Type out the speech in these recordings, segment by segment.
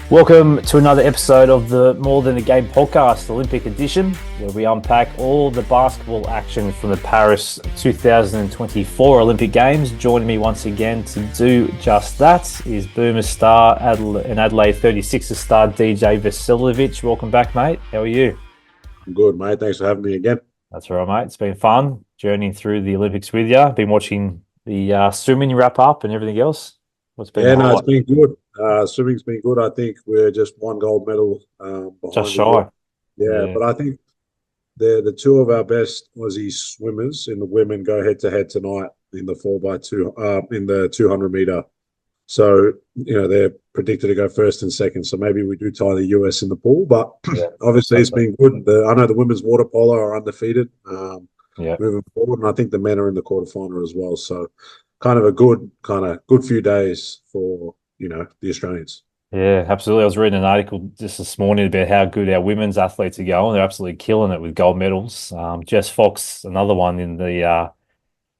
Welcome to another episode of the More Than a Game podcast, Olympic edition, where we unpack all the basketball action from the Paris 2024 Olympic Games. Joining me once again to do just that is Boomer star and Adelaide 36er star DJ Vasiljevic. Welcome back, mate. How are you? I'm good, mate. Thanks for having me again. That's all right, mate. It's been fun journeying through the Olympics with you. Been watching the swimming wrap up and everything else. What's been Yeah, the no, it's highlight? been good. Swimming's been good. I think we're just one gold medal Just behind the US. shy. Yeah, Yeah. but I think the two of our best Aussie swimmers in the women go head to head tonight in the 4x2 in the 200 meter. So they're predicted to go first and second. So maybe we do tie the US in the pool. But Yeah. obviously, it's Hopefully. been good. I know the women's water polo are undefeated Yeah. moving forward, and I think the men are in the quarterfinal as well. So kind of a good few days for the Australians. Yeah, absolutely. I was reading an article just this morning about how good our women's athletes are going. They're absolutely killing it with gold medals. Jess Fox, another one in the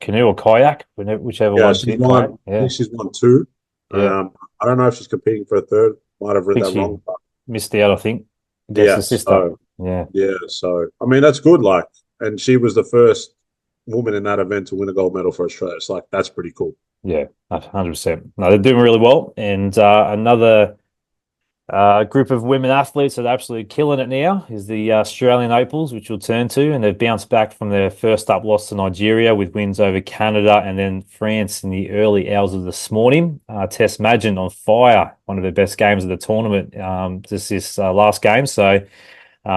canoe or kayak, whichever Yeah, one's she's it. won. Kayak. I Yeah, think she's won two. yeah. I don't know if she's competing for a third. Might have I read think that she wrong, but missed out, I think, against yeah. the sister. So Yeah, yeah, so I mean that's good. Like, and she was the first woman in that event to win a gold medal for Australia. It's like that's pretty cool. yeah, 100%. No, they're doing really well. And another group of women athletes that are absolutely killing it now is the Australian Opals, which we'll turn to, and they've bounced back from their first up loss to Nigeria with wins over Canada and then France in the early hours of this morning. Tess Madgen on fire, one of the best games of the tournament, just this last game. So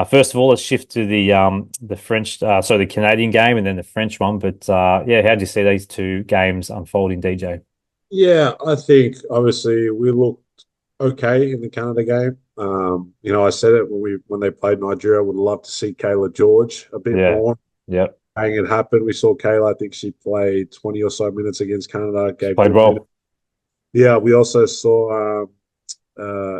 first of all, let's shift to the French, the Canadian game and then the French one. But yeah, how do you see these two games unfolding, DJ? Yeah, I think obviously we looked okay in the Canada game. I said it when they played Nigeria. I would love to see Kayla George a bit Yeah, more. yep. Hang it happened. We saw Kayla. I think she played 20 or so minutes against Canada. She Gave played good minutes. well. Yeah, we also saw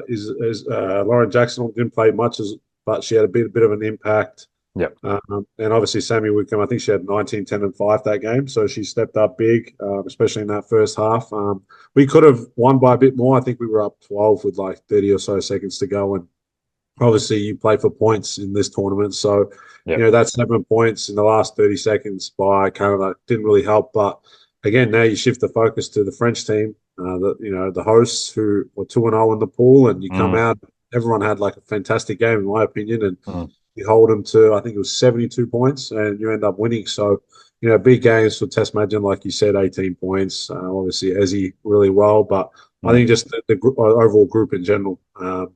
is Lauren Jackson didn't play much, but she had a bit of an impact. Yep. And obviously Sammy Wickham, I think she had 19, 10, and 5 that game. So she stepped up big, especially in that first half. We could have won by a bit more. I think we were up 12 with like 30 or so seconds to go. And obviously you play for points in this tournament. So, Yep. that 7 points in the last 30 seconds by Canada didn't really help. But again, now you shift the focus to the French team, the hosts who were 2-0 in the pool, and you come Mm, out, everyone had like a fantastic game, in my opinion. And mm. you hold them to, I think it was 72 points, and you end up winning. So, big games for Tess Madgen, like you said, 18 points. Obviously, Ezzy really well, but I Mm. think just the overall group in general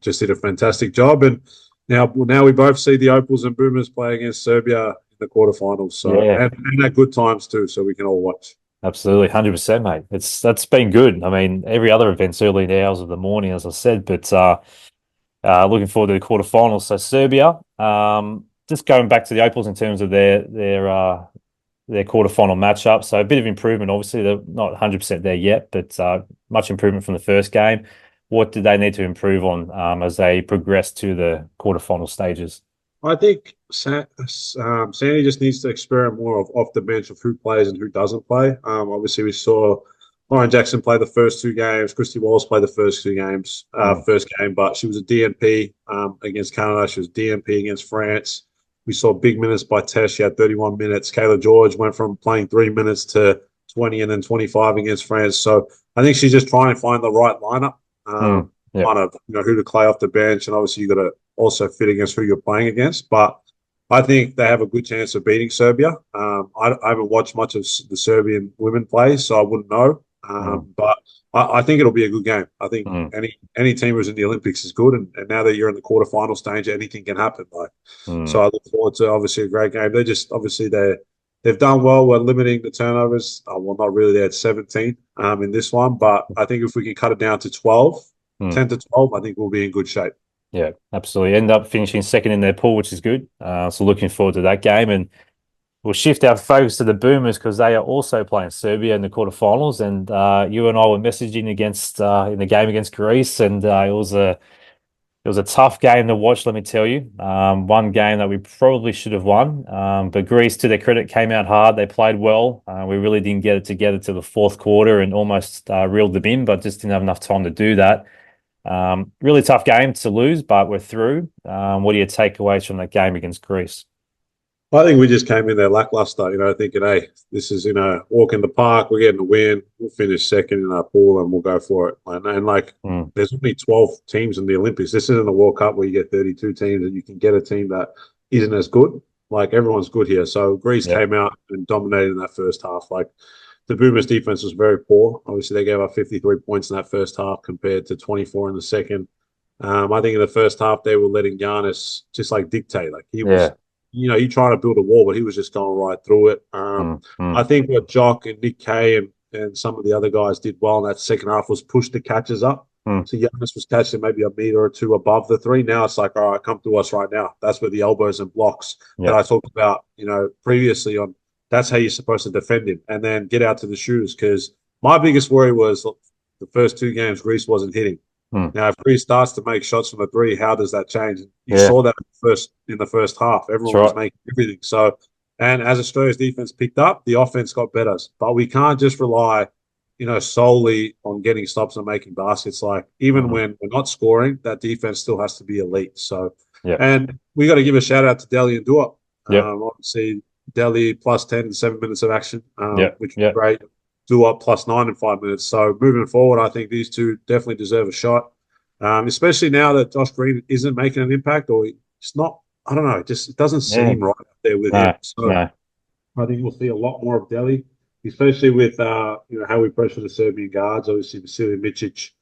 just did a fantastic job. And now we both see the Opals and Boomers play against Serbia in the quarterfinals. So Yeah, and at good times too, so we can all watch. absolutely, 100%, mate. That's been good. I mean, every other event's early in the hours of the morning, as I said, but looking forward to the quarterfinals. So Serbia, just going back to the Opals in terms of their quarterfinal matchup. So a bit of improvement. Obviously, they're not 100% there yet, but much improvement from the first game. What do they need to improve on as they progress to the quarterfinal stages? I think Sandy just needs to experiment more of off the bench of who plays and who doesn't play. Obviously, we saw Lauren Jackson play the first two games. Christy Wallace play the first two games, Mm, first game, but she was a DNP against Canada. She was DNP against France. We saw big minutes by Tess. She had 31 minutes. Kayla George went from playing 3 minutes to 20 and then 25 against France. So I think she's just trying to find the right lineup, yeah. kind of who to play off the bench, and obviously you got to also fit against who you're playing against. But I think they have a good chance of beating Serbia. I haven't watched much of the Serbian women play, so I wouldn't know. Mm, But I think it'll be a good game. I think mm, any team who's in the Olympics is good, and now that you're in the quarterfinal stage, anything can happen. mm. So I look forward to obviously a great game. They're just obviously they've done well. We're limiting the turnovers. Well, not really. They had 17 in this one, but I think if we can cut it down to 12, Mm. 10 to 12, I think we'll be in good shape. Yeah, absolutely. End up finishing second in their pool, which is good. So looking forward to that game. And we'll shift our focus to the Boomers because they are also playing Serbia in the quarterfinals. And you and I were messaging against in the game against Greece, and it was a tough game to watch, let me tell you. One game that we probably should have won. But Greece, to their credit, came out hard. They played well. We really didn't get it together to the fourth quarter and almost reeled them in, but just didn't have enough time to do that. Really tough game to lose, but we're through. What are your takeaways from that game against Greece? I think we just came in there lackluster, thinking, hey, this is, walk in the park, we're getting a win, we'll finish second in our pool and we'll go for it. And Mm, there's only 12 teams in the Olympics. This isn't a World Cup where you get 32 teams and you can get a team that isn't as good. Like, everyone's good here. So Greece yeah, came out and dominated in that first half. Like, the Boomers' defense was very poor. Obviously, they gave up 53 points in that first half compared to 24 in the second. I think in the first half they were letting Giannis just like dictate. Like he was, yeah, he tried to build a wall, but he was just going right through it. I mm, think what Jock and Nick Kay and some of the other guys did well in that second half was push the catches up. mm, So Giannis was catching maybe a meter or two above the three. Now it's like, all right, come to us right now. That's where the elbows and blocks that yeah, I talked about, previously on. That's how you're supposed to defend him, and then get out to the shooters. Because my biggest worry was the first two games Greece wasn't hitting. mm, Now, if Greece starts to make shots from the three, how does that change? You yeah. saw that in the first half. That's Everyone was right. making everything. So, and as Australia's defense picked up, the offense got better. But we can't just rely, solely on getting stops and making baskets. Like even Mm, when we're not scoring, that defense still has to be elite. So, yeah, and we got to give a shout out to Delhi and Duop. yeah, Obviously, Delhi plus 10 in 7 minutes of action, yeah, which was yeah. great. Duop plus 9 in 5 minutes. So moving forward, I think these two definitely deserve a shot. Especially now that Josh Green isn't making an impact, or it's not. I don't know. It doesn't Yeah. seem right up there with him. No, So no. I think we'll see a lot more of Delhi, especially with how we pressure the Serbian guards. Obviously, Vasiljevic,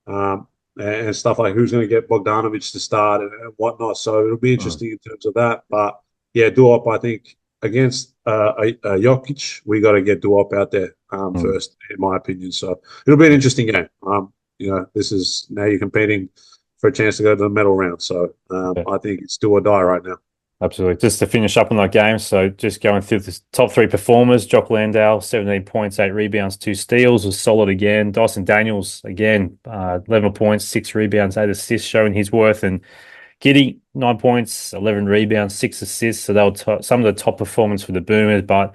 and stuff like who's going to get Bogdanovic to start and whatnot. So it'll be Mm, interesting in terms of that. But yeah, Duop, I think against Jokic, we got to get Duop out there mm, first, in my opinion. So it'll be an interesting game. This is now you're competing for a chance to go to the medal round. So yeah. I think it's do or die right now. Absolutely. Just to finish up on that game, so just going through the top three performers, Jock Landale, 17 points, 8 rebounds, 2 steals, was solid again. Dyson Daniels, again, 11 points, 6 rebounds, 8 assists, showing his worth. And Giddy, 9 points, 11 rebounds, 6 assists. So they were some of the top performance for the Boomers. But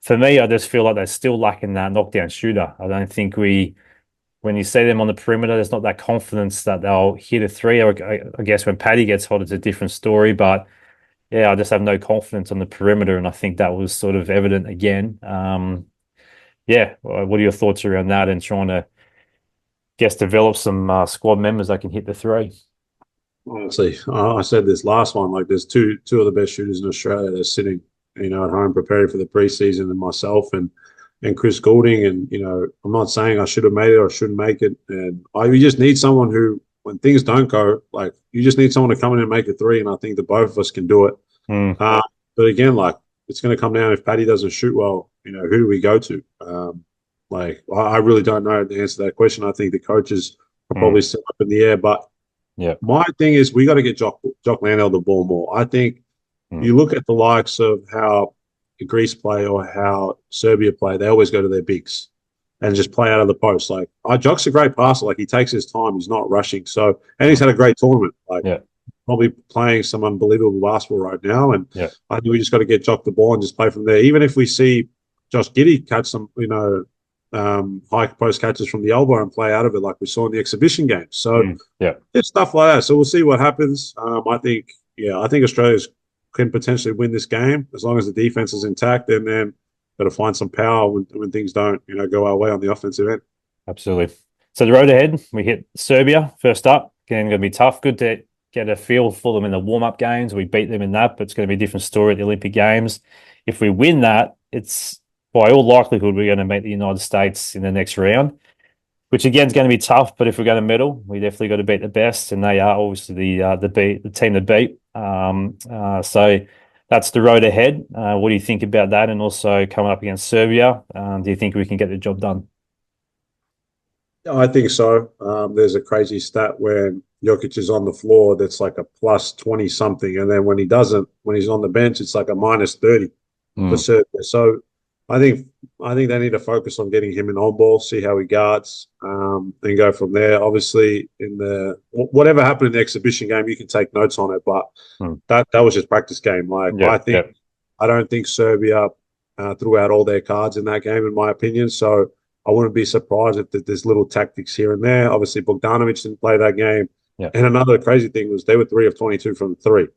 for me, I just feel like they're still lacking that knockdown shooter. I don't think when you see them on the perimeter, there's not that confidence that they'll hit a three. I guess when Paddy gets hot, it's a different story. But yeah, I just have no confidence on the perimeter, and I think that was sort of evident again. Yeah, what are your thoughts around that and trying to guess develop some squad members that can hit the three? Honestly, I said this last one. Like, there's two of the best shooters in Australia. They're sitting, at home preparing for the preseason, and myself and Chris Goulding. And I'm not saying I should have made it or shouldn't make it. And we just need someone who, when things don't go, like you just need someone to come in and make a three. And I think that both of us can do it. Mm, But again, like it's going to come down if Paddy doesn't shoot well. Who do we go to? I really don't know the answer to that question. I think the coaches are mm, probably still up in the air, but yeah, my thing is we got to get Jock Landale the ball more. I think mm, you look at the likes of how Greece play or how Serbia play, they always go to their bigs and just play out of the post. Like Jock's a great passer. Like he takes his time. He's not rushing. So and he's mm, had a great tournament. Like yeah, probably playing some unbelievable basketball right now. And yeah, I think we just got to get Jock the ball and just play from there. Even if we see Josh Giddy catch some, high post catches from the elbow and play out of it like we saw in the exhibition games. So yeah. it's stuff like that. So we'll see what happens. I think Australia can potentially win this game as long as the defense is intact, and then got to find some power when things don't, go our way on the offensive end. Absolutely. So the road ahead, we hit Serbia first up. Again, going to be tough. Good to get a feel for them in the warm-up games. We beat them in that, but it's going to be a different story at the Olympic Games. If we win that, it's by all likelihood we're going to meet the United States in the next round, which again is going to be tough. But if we're going to medal, we definitely got to beat the best, and they are obviously the team to beat. So that's the road ahead. What do you think about that? And also coming up against Serbia, do you think we can get the job done? Yeah, I think so. There's a crazy stat when Jokic is on the floor that's like a plus 20 something. And then when he doesn't, when he's on the bench, it's like a minus 30 for Mm, Serbia. So I think they need to focus on getting him in on ball, see how he guards, and go from there. Obviously, in the whatever happened in the exhibition game, you can take notes on it, but mm. that was just practice game. Like Yeah, yeah. I don't think Serbia threw out all their cards in that game, in my opinion. So I wouldn't be surprised if there's little tactics here and there. Obviously, Bogdanovic didn't play that game. Yeah. And another crazy thing was they were 3 of 22 from three.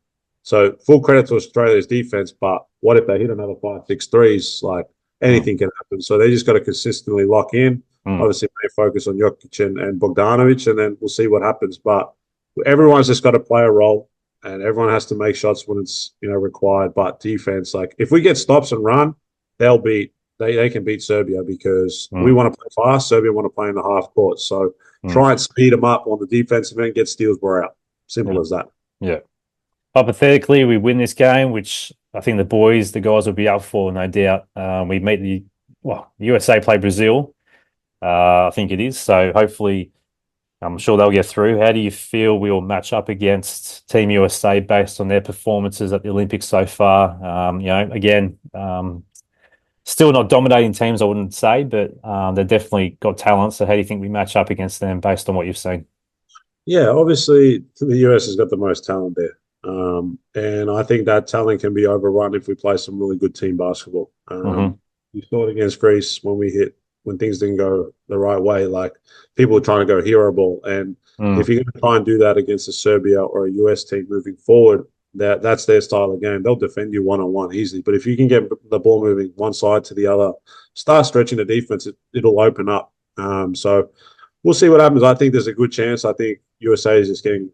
So full credit to Australia's defense, but what if they hit another 5, 6 threes? Like Mm, anything can happen. So they just got to consistently lock in. mm, Obviously, they focus on Jokic and Bogdanovic, and then we'll see what happens. But everyone's just got to play a role, and everyone has to make shots when it's required. But defense, like if we get stops and run, they can beat Serbia because we mm, want to play fast. Serbia want to play in the half court. So mm. try and speed them up on the defensive end, get steals, we're out. Simple Yeah. as that. Yeah. Hypothetically, we win this game, which I think the guys will be up for, no doubt. We meet USA play Brazil. I think it is. So hopefully, I'm sure they'll get through. How do you feel we'll match up against Team USA based on their performances at the Olympics so far? Again, still not dominating teams, I wouldn't say, but they've definitely got talent. So how do you think we match up against them based on what you've seen? Yeah, obviously the US has got the most talent there. And I think that talent can be overrun if we play some really good team basketball. Hmm. You saw it against Greece when things didn't go the right way. Like people were trying to go hero ball, and if Mm, you're going to try and do that against a Serbia or a US team moving forward, that's their style of game. They'll defend you one on one easily. But if you can get the ball moving one side to the other, start stretching the defense, it'll open up. So we'll see what happens. I think there's a good chance. I think USA is just getting,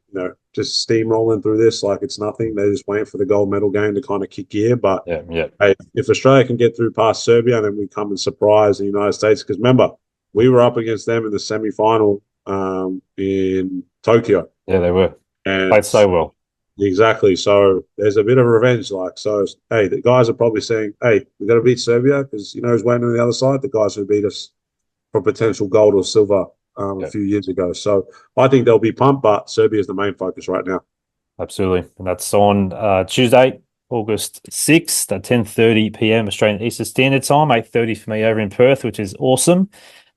just steamrolling through this like it's nothing. They're just waiting for the gold medal game to kind of kick gear. But yeah, yeah, hey, if Australia can get through past Serbia, and then we come and surprise the United States, because remember, we were up against them in the semi-final in Tokyo, yeah, they were. Played and so well. exactly. So there's a bit of revenge. Like, so, hey, the guys are probably saying, hey, we got to beat Serbia because who's waiting on the other side? The guys who beat us for potential gold or silver a Yeah, few years ago. So I think they'll be pumped, but Serbia is the main focus right now. absolutely. And that's on Tuesday, August 6th at 10:30 p.m. Australian Eastern Standard Time, 8:30 for me over in Perth, which is awesome.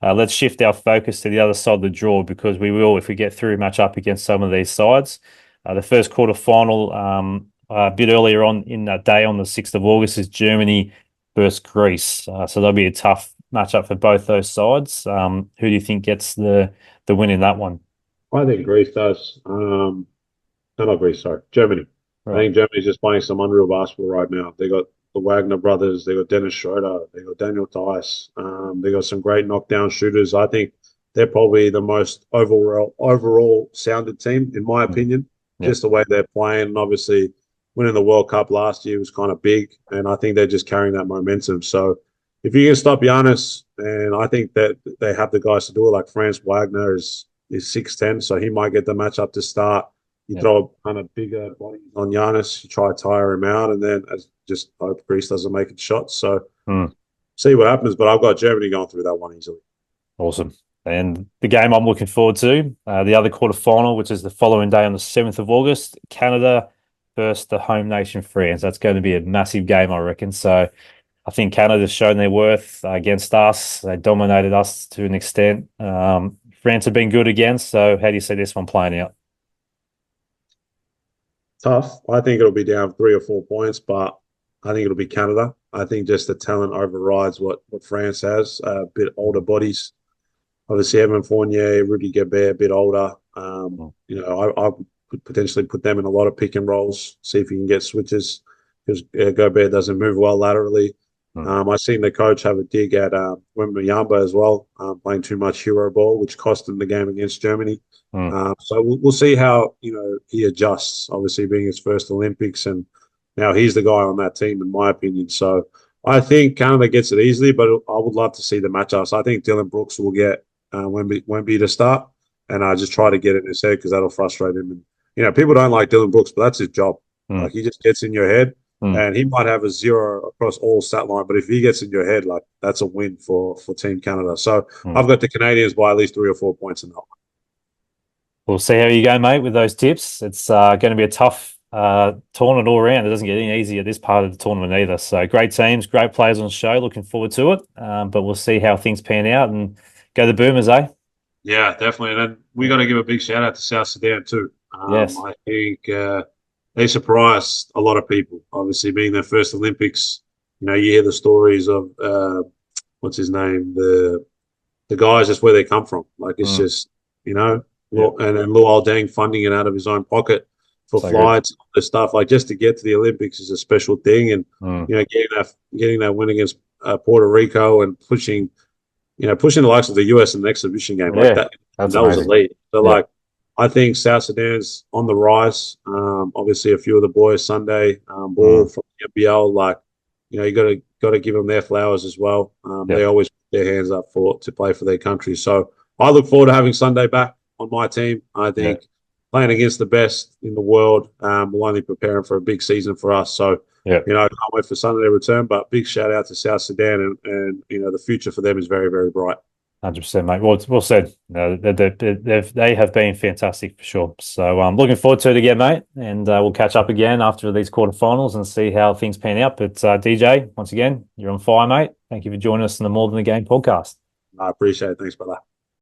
Let's shift our focus to the other side of the draw because we will, if we get through, match up against some of these sides. The first quarter final, a bit earlier on in that day on the 6th of August, is Germany versus Greece. So that'll be a tough matchup for both those sides. Who do you think gets the win in that one? I think Greece does. No, not Greece, sorry, Germany. I Right. think Germany's just playing some unreal basketball right now. They got the Wagner brothers, they got Dennis Schroeder, they got Daniel Tice, they got some great knockdown shooters. I think they're probably the most overall sounded team, in my Mm. opinion. Yeah. Just the way they're playing, and obviously winning the World Cup last year was kind of big, and I think they're just carrying that momentum. So if you can stop Giannis, and I think that they have the guys to do it, like Franz Wagner is 6'10", so he might get the matchup to start. You Yeah. throw a kind of bigger body on Giannis, you try to tire him out, and then just hope Greece doesn't make it shots. So Mm. see what happens. But I've got Germany going through that one easily. Awesome. And the game I'm looking forward to, the other quarter final, which is the following day on the 7th of August, Canada versus the home nation France. That's going to be a massive game, I reckon. So I think Canada's shown their worth against us. They dominated us to an extent. France have been good again. So how do you see this one playing out? Tough. I think it'll be down 3 or 4 points, but I think it'll be Canada. I think just the talent overrides what France has. A bit older bodies. Obviously, Evan Fournier, Rudy Gobert, a bit older. Mm. I could potentially put them in a lot of pick and rolls, see if you can get switches because Gobert doesn't move well laterally. Mm. I've seen the coach have a dig at Wembanyama as well, playing too much hero ball, which cost him the game against Germany. Mm. So we'll see how he adjusts. Obviously, being his first Olympics, and now he's the guy on that team, in my opinion. So I think Canada gets it easily, but I would love to see the matchups. I think Dylan Brooks will get Wemby to start, and I just try to get it in his head because that'll frustrate him. And people don't like Dylan Brooks, but that's his job. Mm. Like he just gets in your head, Mm. and he might have a 0 across all stat line, but if he gets in your head, like that's a win for Team Canada. So Mm. I've got the Canadians by at least 3 or 4 points in that one. We'll see how you go, mate, with those tips. It's going to be a tough tournament all around. It doesn't get any easier this part of the tournament either. So great teams, great players on the show. Looking forward to it. But we'll see how things pan out and go the Boomers, eh? Yeah, definitely. And then we got to give a big shout out to South Sudan too. Yes. I think they surprised a lot of people. Obviously, being their first Olympics, you hear the stories of what's his name, the the guys, that's where they come from. Like it's Mm. just, you know, Yeah. And then Luol Deng funding it out of his own pocket for So good. flights, the stuff like just to get to the Olympics is a special thing, and Mm. getting that win against Puerto Rico and pushing the likes of the US in an exhibition game like Yeah. that. That's That was amazing. elite. So Yeah. like, I think South Sudan's on the rise. Obviously, a few of the boys Sunday ball Mm. from the NBL, like you got to give them their flowers as well. They Yep. always put their hands up to play for their country. So I look forward to having Sunday back on my team. I Yeah. think playing against the best in the world will only prepare them for a big season for us. So Yeah. I can't wait for Sunday to return. But big shout out to South Sudan, and the future for them is very, very bright. 100%, mate. Well said. No, they have been fantastic for sure. So I'm looking forward to it again, mate. And we'll catch up again after these quarterfinals and see how things pan out. But DJ, once again, you're on fire, mate. Thank you for joining us in the More Than the Game podcast. I appreciate it. Thanks, brother.